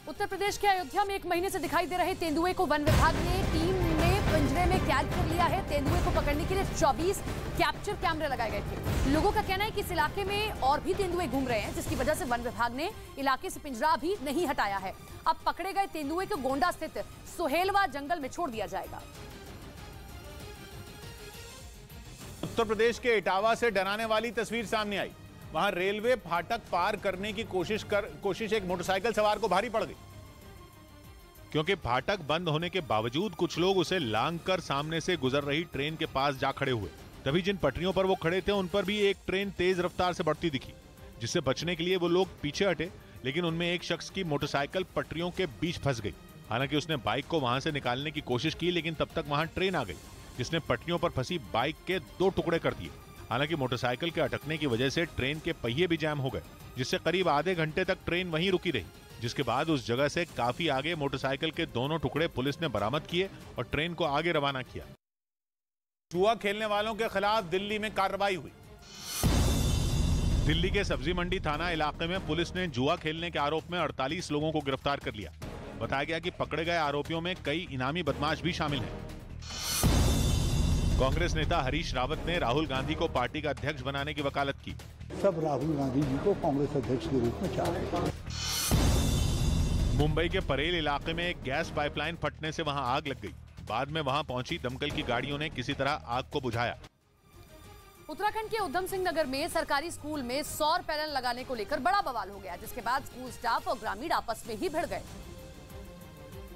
उत्तर प्रदेश के अयोध्या में 1 महीने से दिखाई दे रहे तेंदुए को वन विभाग ने टीम में पिंजरे में कैद कर लिया है। तेंदुए को पकड़ने के लिए 24 कैप्चर कैमरे लगाए गए थे। लोगों का कहना है कि इस इलाके में और भी तेंदुए घूम रहे हैं, जिसकी वजह से वन विभाग ने इलाके से पिंजरा भी नहीं हटाया है। अब पकड़े गए तेंदुए को गोंडा स्थित सोहेलवा जंगल में छोड़ दिया जाएगा। उत्तर प्रदेश के इटावा से डराने वाली तस्वीर सामने आई। वहां रेलवे फाटक पार करने की कोशिश एक मोटरसाइकिल सवार को भारी पड़ गई, क्योंकि फाटक बंद होने के बावजूद कुछ लोग उसे लांघकर सामने से गुजर रही ट्रेन के पास जा खड़े हुए। तभी जिन पटरियों पर वो खड़े थे उन पर भी एक ट्रेन तेज रफ्तार से बढ़ती दिखी, जिससे बचने के लिए वो लोग पीछे हटे, लेकिन उनमें एक शख्स की मोटरसाइकिल पटरियों के बीच फंस गई। हालांकि उसने बाइक को वहां से निकालने की कोशिश की, लेकिन तब तक वहां ट्रेन आ गई, जिसने पटरियों पर फंसी बाइक के 2 टुकड़े कर दिए। हालांकि मोटरसाइकिल के अटकने की वजह से ट्रेन के पहिए भी जैम हो गए, जिससे करीब आधे घंटे तक ट्रेन वहीं रुकी रही, जिसके बाद उस जगह से काफी आगे मोटरसाइकिल के दोनों टुकड़े पुलिस ने बरामद किए और ट्रेन को आगे रवाना किया। जुआ खेलने वालों के खिलाफ दिल्ली में कार्रवाई हुई। दिल्ली के सब्जी मंडी थाना इलाके में पुलिस ने जुआ खेलने के आरोप में 48 लोगों को गिरफ्तार कर लिया। बताया गया कि पकड़े गए आरोपियों में कई इनामी बदमाश भी शामिल हैं। कांग्रेस नेता हरीश रावत ने राहुल गांधी को पार्टी का अध्यक्ष बनाने की वकालत की। सब राहुल गांधी जी को कांग्रेस अध्यक्ष के रूप में चाहते हैं। मुंबई के परेल इलाके में एक गैस पाइपलाइन फटने से वहां आग लग गई। बाद में वहां पहुंची दमकल की गाड़ियों ने किसी तरह आग को बुझाया। उत्तराखंड के उधम सिंह नगर में सरकारी स्कूल में सौर पैनल लगाने को लेकर बड़ा बवाल हो गया, जिसके बाद स्कूल स्टाफ और ग्रामीण आपस में ही भिड़ गए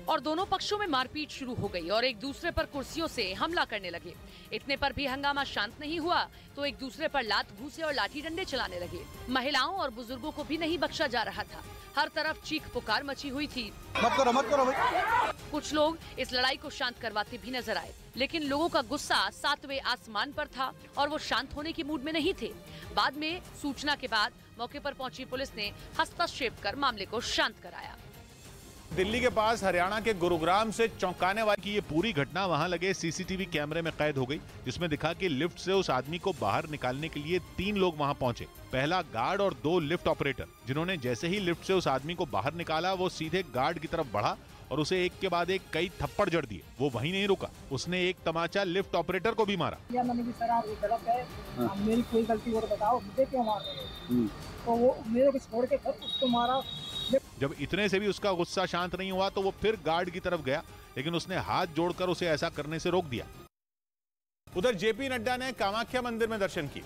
और दोनों पक्षों में मारपीट शुरू हो गई और एक दूसरे पर कुर्सियों से हमला करने लगे। इतने पर भी हंगामा शांत नहीं हुआ तो एक दूसरे पर लात घूंसे और लाठी डंडे चलाने लगे। महिलाओं और बुजुर्गों को भी नहीं बख्शा जा रहा था। हर तरफ चीख पुकार मची हुई थी। मत करो भाई। कुछ लोग इस लड़ाई को शांत करवाते भी नजर आए, लेकिन लोगों का गुस्सा 7वें आसमान पर था और वो शांत होने की मूड में नहीं थे। बाद में सूचना के बाद मौके पर पहुंची पुलिस ने हस्तक्षेप कर मामले को शांत कराया। दिल्ली के पास हरियाणा के गुरुग्राम से चौंकाने वाली की ये पूरी घटना वहां लगे सीसीटीवी कैमरे में कैद हो गई, जिसमें दिखा कि लिफ्ट से उस आदमी को बाहर निकालने के लिए 3 लोग वहां पहुंचे। पहला गार्ड और 2 लिफ्ट ऑपरेटर, जिन्होंने जैसे ही लिफ्ट से उस आदमी को बाहर निकाला वो सीधे गार्ड की तरफ बढ़ा और उसे एक के बाद एक कई थप्पड़ जड़ दिए। वो वहीं नहीं रुका, उसने एक तमाचा लिफ्ट ऑपरेटर को भी मारा। मेरी कोई गलती हो तो बताओ, मुझे क्यों मार रहे हो? तो वो मेरे को छोड़ के उसको मारा। जब इतने से भी उसका गुस्सा शांत नहीं हुआ तो वो फिर गार्ड की तरफ गया, लेकिन उसने हाथ जोड़कर उसे ऐसा करने से रोक दिया। उधर जेपी नड्डा ने कामाख्या मंदिर में दर्शन किए।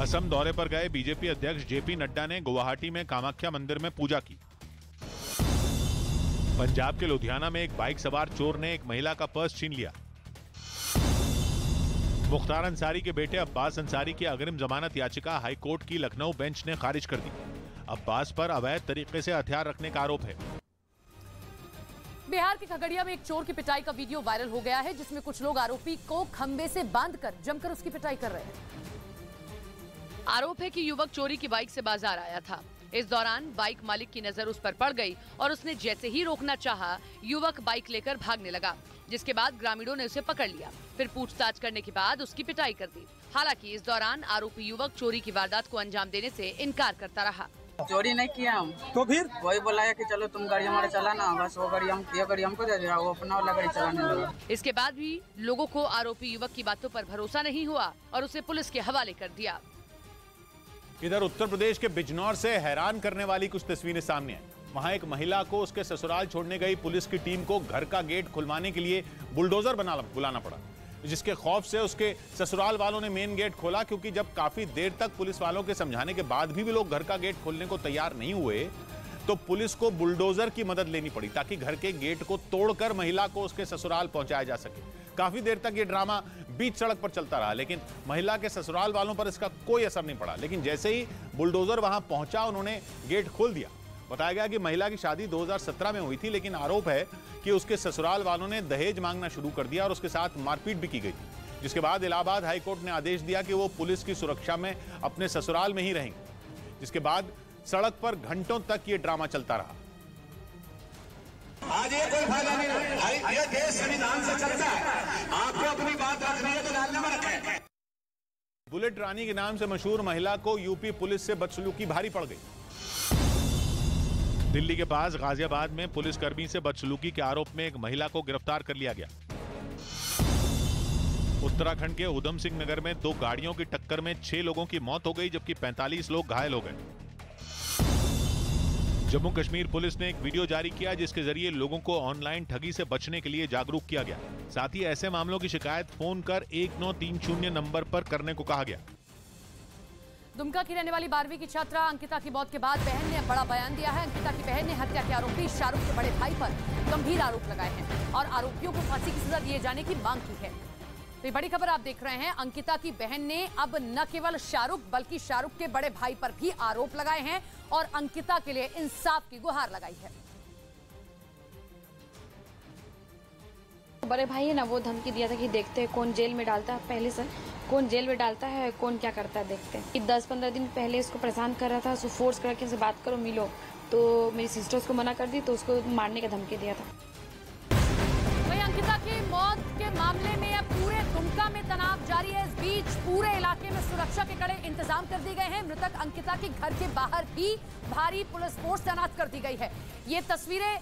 असम दौरे पर गए बीजेपी अध्यक्ष जेपी नड्डा ने गुवाहाटी में कामाख्या मंदिर में पूजा की। पंजाब के लुधियाना में एक बाइक सवार चोर ने एक महिला का पर्स छीन लिया। मुख्तार अंसारी के बेटे अब्बास अंसारी की अग्रिम जमानत याचिका हाईकोर्ट की लखनऊ बेंच ने खारिज कर दी। अब्बास पर अवैध तरीके से हथियार रखने का आरोप है। बिहार के खगड़िया में एक चोर की पिटाई का वीडियो वायरल हो गया है, जिसमें कुछ लोग आरोपी को खंबे से बांधकर जमकर उसकी पिटाई कर रहे हैं। आरोप है कि युवक चोरी की बाइक से बाजार आया था। इस दौरान बाइक मालिक की नजर उस पर पड़ गई और उसने जैसे ही रोकना चाहा, युवक बाइक लेकर भागने लगा, जिसके बाद ग्रामीणों ने उसे पकड़ लिया। फिर पूछताछ करने के बाद उसकी पिटाई कर दी। हालांकि इस दौरान आरोपी युवक चोरी की वारदात को अंजाम देने से इनकार करता रहा। चोरी नहीं किया हम, तो फिर वही बुलाया कि चलो तुम गाड़ी हमारा चलाना, बस वो गाड़ी हमको दे दिया, वो अपना वाला गाड़ी चलाने लगा। इसके बाद भी लोगों को आरोपी युवक की बातों पर भरोसा नहीं हुआ और उसे पुलिस के हवाले कर दिया। इधर उत्तर प्रदेश के बिजनौर से हैरान करने वाली कुछ तस्वीरें सामने आई। वहां एक महिला को उसके ससुराल छोड़ने गई पुलिस की टीम को घर का गेट खुलवाने के लिए बुलडोजर बुलाना पड़ा, जिसके खौफ से उसके ससुराल वालों ने मेन गेट खोला, क्योंकि जब काफी देर तक पुलिस वालों के समझाने के बाद भी लोग घर का गेट खोलने को तैयार नहीं हुए तो पुलिस को बुलडोजर की मदद लेनी पड़ी, ताकि घर के गेट को तोड़कर महिला को उसके ससुराल पहुंचाया जा सके। काफी देर तक ये ड्रामा बीच सड़क पर चलता रहा, लेकिन महिला के ससुराल वालों पर इसका कोई असर नहीं पड़ा। लेकिन जैसे ही बुलडोजर वहां पहुंचा उन्होंने गेट खोल दिया। बताया गया कि महिला की शादी 2017 में हुई थी, लेकिन आरोप है कि उसके ससुराल वालों ने दहेज मांगना शुरू कर दिया और उसके साथ मारपीट भी की गई थी, जिसके बाद इलाहाबाद हाईकोर्ट ने आदेश दिया कि वो पुलिस की सुरक्षा में अपने ससुराल में ही रहेंगे। जिसके बाद सड़क पर घंटों तक ये ड्रामा चलता रहा। आज ये कोई फायदा नहीं, ये देश संविधान से चलता है। आपको अपनी बात रखनी है तो डालने में रखें। बुलेट रानी के नाम से मशहूर महिला को यूपी पुलिस से बदसलूकी भारी पड़ गई। दिल्ली के पास गाजियाबाद में पुलिसकर्मी से बदसलूकी के आरोप में एक महिला को गिरफ्तार कर लिया गया। उत्तराखंड के उधम सिंह नगर में 2 गाड़ियों की टक्कर में 6 लोगों की मौत हो गई, जबकि 45 लोग घायल हो गए। जम्मू कश्मीर पुलिस ने एक वीडियो जारी किया जिसके जरिए लोगों को ऑनलाइन ठगी से बचने के लिए जागरूक किया गया। साथ ही ऐसे मामलों की शिकायत फोन कर 1930 नंबर पर करने को कहा गया। दुमका की रहने वाली 12वीं की छात्रा अंकिता की मौत के बाद बहन ने बड़ा बयान दिया है। अंकिता की बहन ने हत्या के आरोपी शाहरुख के बड़े भाई पर गंभीर आरोप लगाए हैं और आरोपियों को फांसी की सजा दिए जाने की मांग की है। तो ये बड़ी खबर आप देख रहे हैं। अंकिता की बहन ने अब न केवल शाहरुख बल्कि शाहरुख के बड़े भाई पर भी आरोप लगाए हैं और अंकिता के लिए इंसाफ की गुहार लगाई है। बड़े भाई है ना, वो धमकी दिया था कि देखते हैं कौन जेल में डालता है, पहले से कौन जेल में डालता है, कौन क्या करता है देखते हैं। 10-15 दिन पहले इसको परेशान कर रहा था, उसको फोर्स करके उनसे बात करो मिलो, तो मेरी सिस्टर उसको मना कर दी तो उसको मारने का धमकी दिया था। वहीं अंकिता की मौत के मामले में अब पूरे दुमका में तनाव जारी है। इस बीच पूरे इलाके में सुरक्षा के कड़े इंतजाम कर दिए गए हैं। मृतक अंकिता के घर के बाहर भी भारी पुलिस फोर्स तैनात कर दी गई है। ये तस्वीरें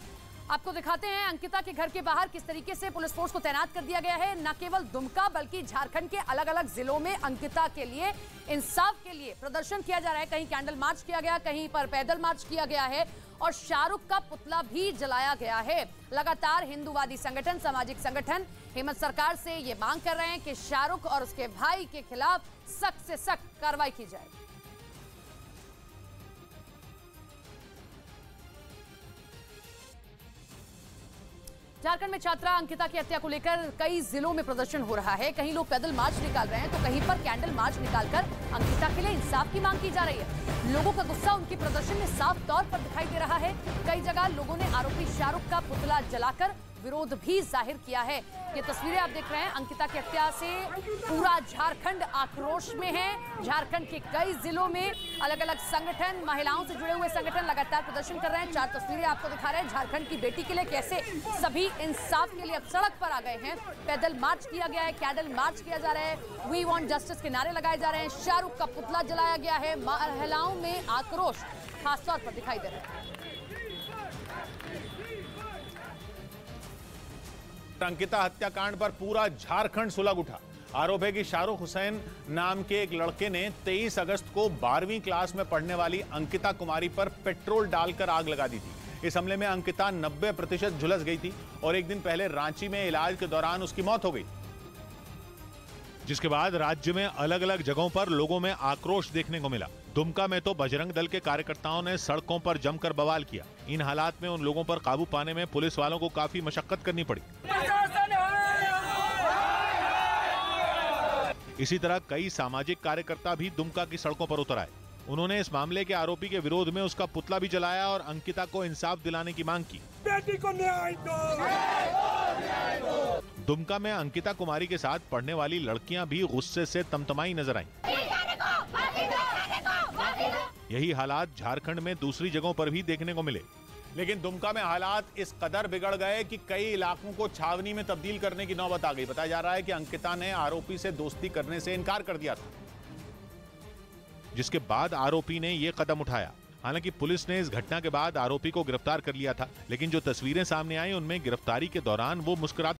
आपको दिखाते हैं अंकिता के घर के बाहर किस तरीके से पुलिस फोर्स को तैनात कर दिया गया है। न केवल दुमका बल्कि झारखंड के अलग अलग जिलों में अंकिता के लिए इंसाफ के लिए प्रदर्शन किया जा रहा है। कहीं कैंडल मार्च किया गया, कहीं पर पैदल मार्च किया गया है और शाहरुख का पुतला भी जलाया गया है। लगातार हिंदूवादी संगठन, सामाजिक संगठन हेमंत सरकार से ये मांग कर रहे हैं कि शाहरुख और उसके भाई के खिलाफ सख्त से सख्त कार्रवाई की जाए। झारखंड में छात्रा अंकिता की हत्या को लेकर कई जिलों में प्रदर्शन हो रहा है। कहीं लोग पैदल मार्च निकाल रहे हैं तो कहीं पर कैंडल मार्च निकालकर अंकिता के लिए इंसाफ की मांग की जा रही है। लोगों का गुस्सा उनके प्रदर्शन में साफ तौर पर दिखाई दे रहा है। कई जगह लोगों ने आरोपी शाहरुख का पुतला जलाकर विरोध भी जाहिर किया है। ये तस्वीरें आप देख रहे हैं। अंकिता की हत्या से पूरा झारखंड आक्रोश में है। झारखंड के कई जिलों में अलग अलग संगठन, महिलाओं से जुड़े हुए संगठन लगातार प्रदर्शन कर रहे हैं। 4 तस्वीरें आपको दिखा रहे हैं झारखंड की बेटी के लिए कैसे सभी इंसाफ के लिए अब सड़क पर आ गए हैं। पैदल मार्च किया गया है, कैंडल मार्च किया जा रहा है, वी वांट जस्टिस के नारे लगाए जा रहे हैं, शाहरुख का पुतला जलाया गया है। महिलाओं में आक्रोश खासतौर पर दिखाई दे रहा है। अंकिता हत्याकांड पर पूरा झारखंड सुलग उठा। आरोप है कि शाहरुख हुसैन नाम के एक लड़के ने 23 अगस्त को 12वीं क्लास में पढ़ने वाली अंकिता कुमारी पर पेट्रोल डालकर आग लगा दी थी। इस हमले में अंकिता 90% झुलस गई थी और एक दिन पहले रांची में इलाज के दौरान उसकी मौत हो गई, जिसके बाद राज्य में अलग अलग जगहों पर लोगों में आक्रोश देखने को मिला। दुमका में तो बजरंग दल के कार्यकर्ताओं ने सड़कों पर जमकर बवाल किया। इन हालात में उन लोगों पर काबू पाने में पुलिस वालों को काफी मशक्कत करनी पड़ी। इसी तरह कई सामाजिक कार्यकर्ता भी दुमका की सड़कों पर उतर आए। उन्होंने इस मामले के आरोपी के विरोध में उसका पुतला भी जलाया और अंकिता को इंसाफ दिलाने की मांग की। बेटी को न्याय दो। दुमका में अंकिता कुमारी के साथ पढ़ने वाली लड़कियां भी गुस्से से तमतमाई नजर आईं। यही हालात झारखंड में दूसरी जगहों पर भी देखने को मिले। लेकिन दुमका में हालात इस कदर बिगड़ गए कि कई इलाकों को छावनी में तब्दील करने की नौबत आ गई। बताया जा रहा है कि अंकिता ने आरोपी से दोस्ती करने से इनकार कर दिया था, जिसके बाद आरोपी ने यह कदम उठाया। हालांकि पुलिस ने इस घटना के बाद आरोपी को गिरफ्तार कर लिया था, लेकिन जो तस्वीरें सामने आई उनमें गिरफ्तारी के दौरान वो मुस्कुराता